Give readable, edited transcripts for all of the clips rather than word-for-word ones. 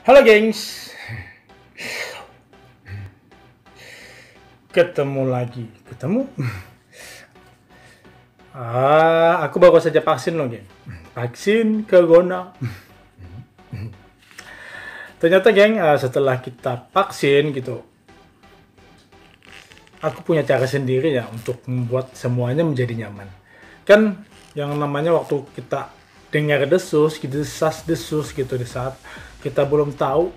Halo gengs, ketemu lagi, aku baru saja vaksin loh geng, vaksin corona. Ternyata geng, setelah kita vaksin gitu, aku punya cara sendiri ya untuk membuat semuanya menjadi nyaman. Kan yang namanya waktu kita dengar desus, gitu, desas-desus gitu di saat kita belum tahu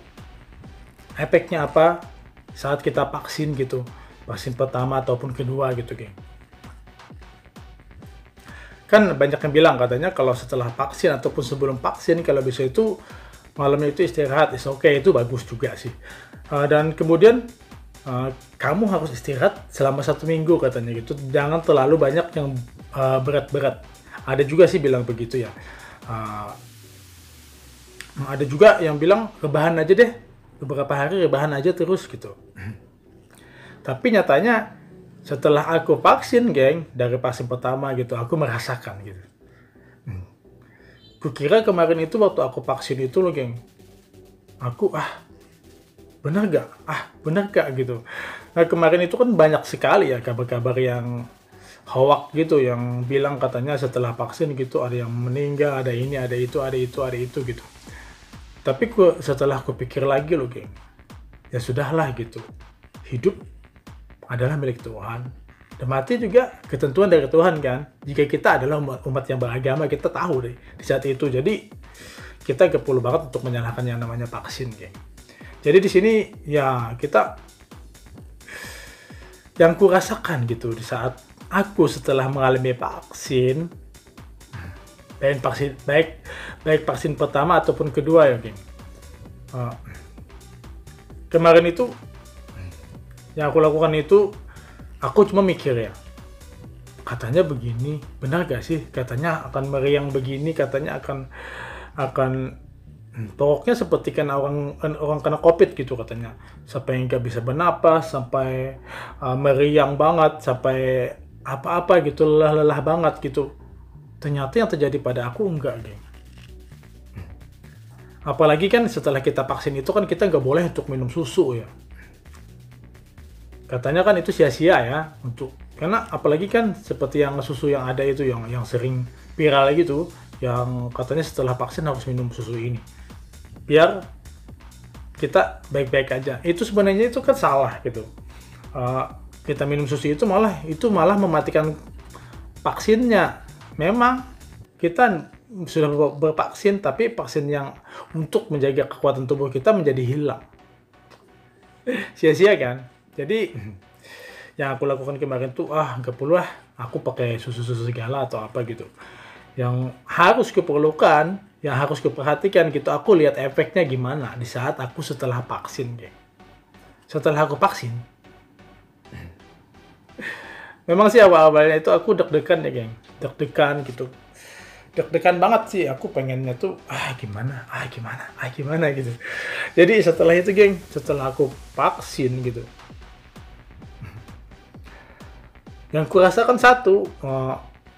efeknya apa saat kita vaksin gitu, vaksin pertama ataupun kedua gitu geng. Kan banyak yang bilang katanya kalau setelah vaksin ataupun sebelum vaksin kalau bisa itu malamnya itu istirahat, is oke, itu bagus juga sih. Dan kemudian kamu harus istirahat selama 1 minggu katanya gitu, jangan terlalu banyak yang berat-berat. Ada juga sih bilang begitu ya. Ada juga yang bilang rebahan aja deh, beberapa hari rebahan aja terus gitu. Tapi nyatanya setelah aku vaksin geng, dari vaksin pertama gitu, aku merasakan gitu. Kukira kemarin itu waktu aku vaksin itu loh geng, aku bener gak gitu. Nah kemarin itu kan banyak sekali ya kabar-kabar yang hoax gitu, yang bilang katanya setelah vaksin gitu ada yang meninggal, ada ini, ada itu, ada itu, ada itu gitu. Tapi setelah aku pikir lagi loh geng, ya sudahlah gitu, hidup adalah milik Tuhan, dan mati juga ketentuan dari Tuhan kan. Jika kita adalah umat yang beragama, kita tahu deh di saat itu. Jadi kita gak perlu banget untuk menyalahkan yang namanya vaksin geng. Jadi di sini ya kita, yang kurasakan gitu di saat aku setelah mengalami vaksin, baik vaksin pertama ataupun kedua ya geng. Kemarin itu yang aku lakukan itu, aku cuma mikir ya, katanya begini, benar gak sih? Katanya akan meriang begini, katanya akan pokoknya seperti kena orang kena COVID gitu katanya, sampai nggak bisa bernapas, sampai meriang banget, sampai apa-apa gitu, lelah banget gitu. Ternyata yang terjadi pada aku enggak geng. Apalagi kan setelah kita vaksin itu kan kita nggak boleh untuk minum susu ya. Katanya kan itu sia-sia ya, karena apalagi kan seperti yang susu yang ada itu yang sering viral gitu, yang katanya setelah vaksin harus minum susu ini biar kita baik-baik aja. Itu sebenarnya itu kan salah gitu. Kita minum susu itu malah mematikan vaksinnya. Memang kita sudah bervaksin, tapi vaksin yang untuk menjaga kekuatan tubuh kita menjadi hilang. Sia-sia kan? Jadi yang aku lakukan kemarin tuh gak perlu aku pakai susu-susu segala atau apa gitu. Yang harus kuperlukan, yang harus kuperhatikan gitu, aku lihat efeknya gimana di saat aku setelah vaksin geng. Setelah aku vaksin, memang sih awal-awalnya itu aku deg-degan ya geng, deg-degan gitu, deg-degan banget sih. Aku pengennya tuh gimana gitu. Jadi setelah itu geng, setelah aku vaksin gitu, yang kurasakan satu,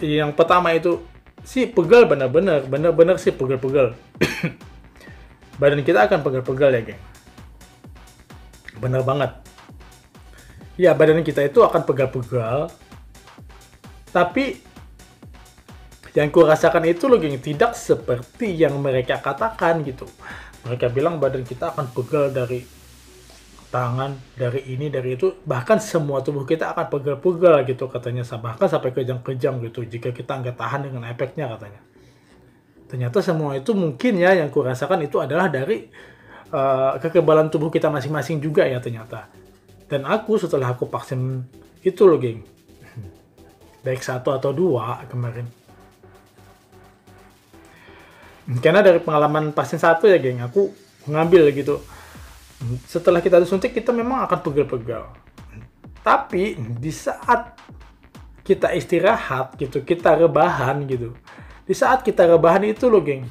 yang pertama itu sih pegal, bener-bener sih pegal-pegal. Badan kita akan pegal-pegal ya geng, bener banget. Ya badan kita itu akan pegal-pegal, tapi yang kurasakan itu loh geng, tidak seperti yang mereka katakan gitu. Mereka bilang badan kita akan pegal dari tangan, dari ini, dari itu, bahkan semua tubuh kita akan pegal-pegal gitu katanya, bahkan sampai kejang-kejang gitu jika kita nggak tahan dengan efeknya katanya. Ternyata semua itu mungkin ya yang kurasakan itu adalah dari kekebalan tubuh kita masing-masing juga ya ternyata. Dan aku setelah aku vaksin itu loh geng, baik 1 atau 2 kemarin, karena dari pengalaman vaksin 1 ya geng, aku ngambil gitu. Setelah kita disuntik kita memang akan pegal-pegal, tapi di saat kita istirahat gitu, kita rebahan gitu, di saat kita rebahan itu loh geng,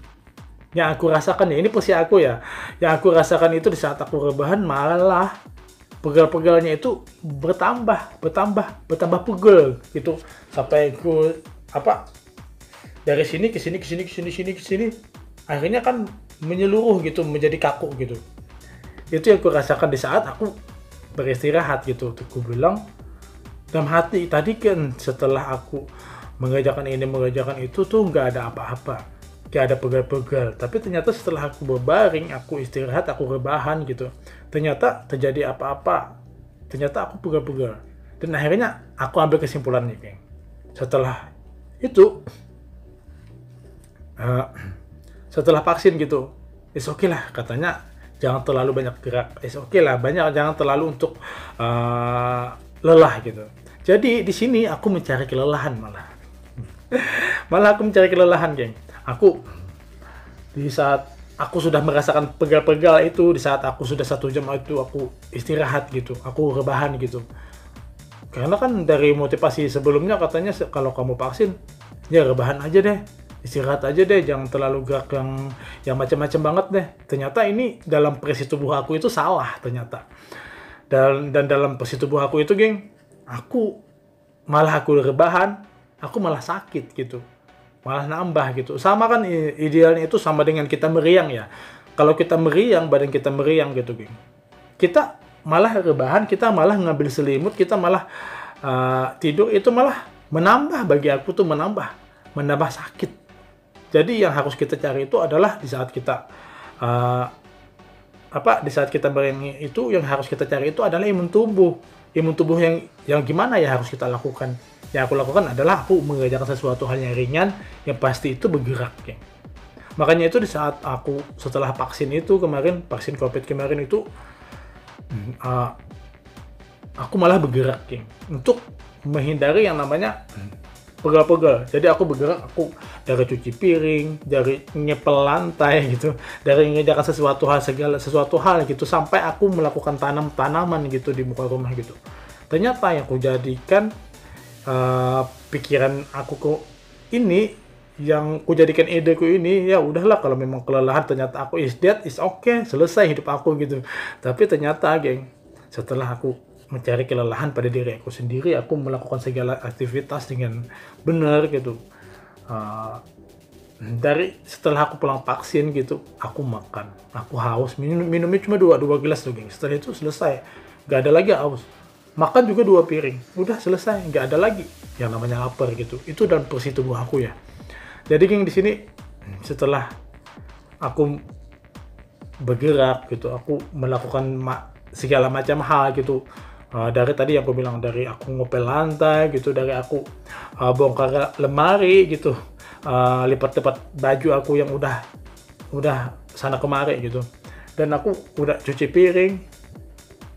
yang aku rasakan ya, ini posisi aku ya, yang aku rasakan itu di saat aku rebahan malah pegal-pegalnya itu bertambah pegal gitu, sampai dari sini ke sini, akhirnya kan menyeluruh gitu, menjadi kaku gitu. Itu yang aku rasakan di saat aku beristirahat gitu. Aku bilang dalam hati tadi kan setelah aku mengerjakan ini mengerjakan itu tuh nggak ada apa-apa, nggak ada pegal-pegal. Tapi ternyata setelah aku berbaring, aku istirahat, aku rebahan gitu, ternyata terjadi apa-apa, ternyata aku pegal-pegal. Dan akhirnya aku ambil kesimpulannya, geng. Setelah itu, setelah vaksin gitu, it's okay lah katanya, jangan terlalu banyak gerak, it's okay lah, jangan terlalu untuk lelah gitu. Jadi di sini aku mencari kelelahan malah aku mencari kelelahan, geng. Aku di saat aku sudah merasakan pegal-pegal itu, di saat aku sudah 1 jam itu aku istirahat gitu, aku rebahan gitu. Karena kan dari motivasi sebelumnya katanya kalau kamu vaksin, ya rebahan aja deh, istirahat aja deh, jangan terlalu gerak yang macam-macam banget deh. Ternyata ini dalam presi tubuh aku itu salah ternyata. Dan dalam presi tubuh aku itu, geng, aku rebahan, aku malah sakit gitu. Malah nambah gitu. Sama kan idealnya itu sama dengan kita meriang ya. Kalau kita meriang, badan kita meriang gitu, geng. Kita malah rebahan, kita malah ngambil selimut, kita malah tidur, itu malah menambah, bagi aku tuh menambah sakit. Jadi yang harus kita cari itu adalah di saat kita di saat kita meriang itu, yang harus kita cari itu adalah imun tubuh yang gimana ya harus kita lakukan. Yang aku lakukan adalah aku mengerjakan sesuatu hal yang ringan, yang pasti itu bergerak, geng. Makanya itu di saat aku setelah vaksin itu kemarin, vaksin COVID kemarin itu, aku malah bergerak, geng, untuk menghindari yang namanya pegal-pegal. Jadi aku bergerak, aku dari cuci piring, dari nyepel lantai gitu, dari mengerjakan sesuatu hal gitu, sampai aku melakukan tanaman gitu di muka rumah gitu. Ternyata yang aku jadikan pikiran aku ini, yang ku jadikan ideku ini, ya udahlah kalau memang kelelahan, ternyata aku is dead, is okay, selesai hidup aku gitu. Tapi ternyata, geng, setelah aku mencari kelelahan pada diri aku sendiri, aku melakukan segala aktivitas dengan benar gitu. Dari setelah aku pulang vaksin gitu, aku makan, aku haus, minumnya cuma dua gelas tuh, geng. Setelah itu selesai, nggak ada lagi haus. Makan juga 2 piring, udah selesai, nggak ada lagi yang namanya lapar gitu. Itu dalam porsi tubuh aku ya. Jadi, geng, di sini setelah aku bergerak gitu, aku melakukan segala macam hal gitu. Dari tadi yang aku bilang, dari aku ngepel lantai gitu, dari aku bongkar lemari gitu, lipat-lipat baju aku yang udah sana kemari gitu, dan aku udah cuci piring,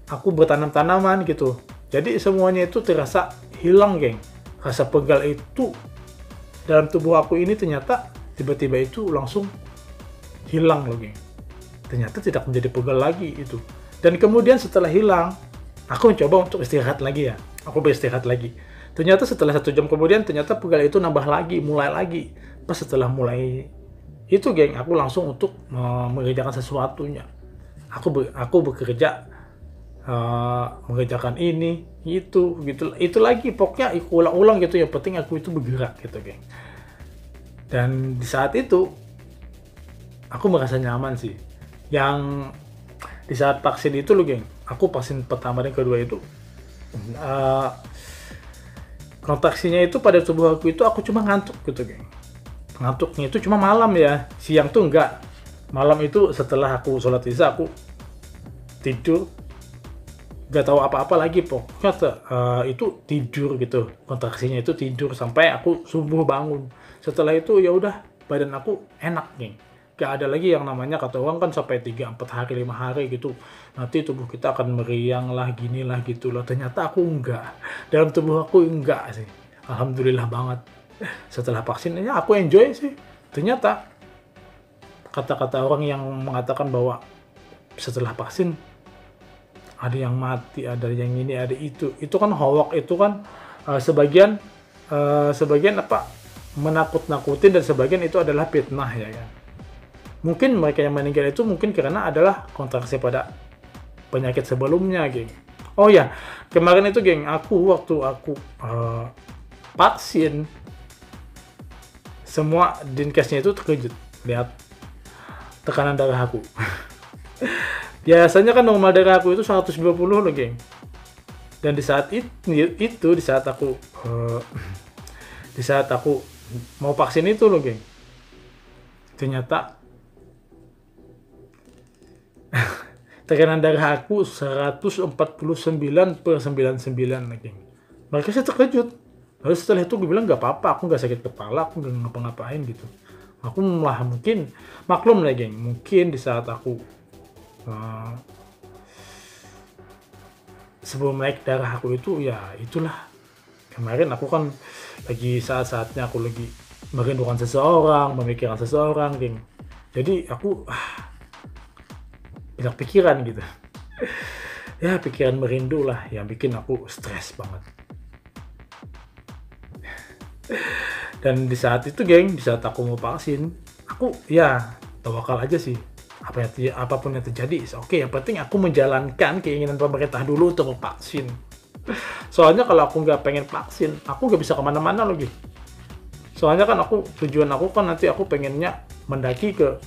aku bertanam tanaman gitu. Jadi semuanya itu terasa hilang, geng. Rasa pegal itu dalam tubuh aku ini ternyata tiba-tiba itu langsung hilang loh, geng. Ternyata tidak menjadi pegal lagi itu. Dan kemudian setelah hilang, aku mencoba untuk istirahat lagi ya. Aku beristirahat lagi. Ternyata setelah 1 jam kemudian, ternyata pegal itu nambah lagi, mulai lagi. Pas setelah mulai itu, geng, aku langsung untuk mengerjakan sesuatunya. Aku bekerja, mengerjakan ini, itu lagi. Pokoknya aku ulang-ulang gitu. Yang penting aku itu bergerak gitu, geng. Dan di saat itu, aku merasa nyaman sih. Yang di saat vaksin itu loh, geng, aku vaksin pertama dan kedua itu, kontraksinya itu pada tubuh aku itu, aku cuma ngantuk gitu, geng. Ngantuknya itu cuma malam ya, siang tuh enggak. Malam itu setelah aku sholat isya, aku tidur, nggak tahu apa-apa lagi, pokoknya itu tidur gitu. Kontraksinya itu tidur sampai aku subuh bangun. Setelah itu ya udah, badan aku enak, geng. Gak ada lagi yang namanya, kata orang kan sampai 3-4 hari 5 hari gitu, nanti tubuh kita akan meriang lah, gini lah, gitu lah. Ternyata aku enggak, dalam tubuh aku enggak sih. Alhamdulillah banget. Setelah vaksin ya aku enjoy sih. Ternyata kata-kata orang yang mengatakan bahwa setelah vaksin ada yang mati, ada yang ini, ada itu kan hoax, itu kan sebagian menakut-nakutin, dan sebagian itu adalah fitnah ya kan. Mungkin mereka yang meninggal itu mungkin karena adalah kontraksi pada penyakit sebelumnya, geng. Oh ya, kemarin itu, geng, waktu aku vaksin, semua dinkesnya itu terkejut lihat tekanan darah aku. Biasanya kan normal darah aku itu 120 loh, geng. Dan di saat itu di saat aku mau vaksin itu loh, geng. Ternyata tekanan darah aku 149/99 lah, geng. Mereka sih terkejut. Lalu setelah itu gue bilang gak apa-apa, aku gak sakit kepala, aku gak ngapa-ngapain gitu. Aku malah mungkin maklum lah, geng. Mungkin di saat aku sebelum naik darah aku itu, ya itulah, kemarin aku kan lagi saat-saatnya aku lagi merindukan seseorang, memikirkan seseorang, geng. Jadi aku banyak pikiran gitu. Ya pikiran merindu lah yang bikin aku stres banget. Dan di saat itu, geng, di saat aku mau vaksin, aku ya tawakal aja sih. Apapun yang terjadi, oke. Yang penting aku menjalankan keinginan pemerintah dulu untuk vaksin. Soalnya kalau aku nggak pengen vaksin, aku nggak bisa kemana-mana lagi. Soalnya kan tujuan aku kan nanti aku pengennya mendaki ke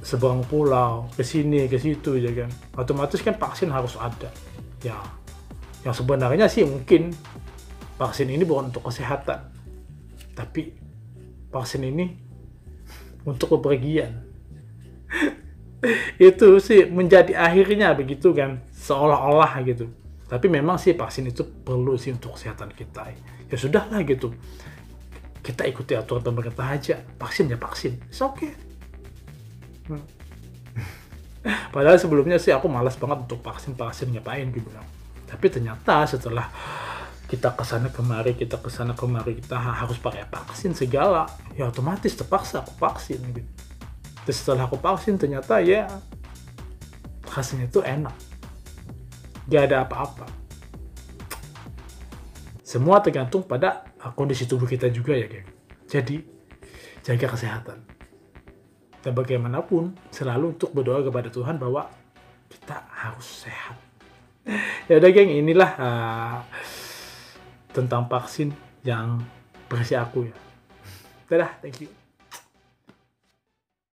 seberang pulau, ke sini, ke situ, ya kan. Otomatis kan vaksin harus ada. Ya, yang sebenarnya sih mungkin vaksin ini bukan untuk kesehatan, tapi vaksin ini untuk bepergian. Itu sih menjadi akhirnya begitu kan, seolah-olah gitu. Tapi memang sih vaksin itu perlu sih untuk kesehatan kita. Ya sudahlah gitu, kita ikuti aturan pemerintah aja. Vaksin ya vaksin, it's okay. Padahal sebelumnya sih aku malas banget untuk vaksin ngapain gitu. Tapi ternyata setelah kita kesana kemari, kita harus pakai vaksin segala, ya otomatis terpaksa aku vaksin gitu. Terus setelah aku vaksin ternyata ya rasanya itu enak, gak ada apa-apa. Semua tergantung pada kondisi tubuh kita juga ya, geng. Jadi jaga kesehatan. Dan bagaimanapun selalu untuk berdoa kepada Tuhan bahwa kita harus sehat. Ya udah, geng, inilah tentang vaksin yang versi aku ya. Dadah, thank you.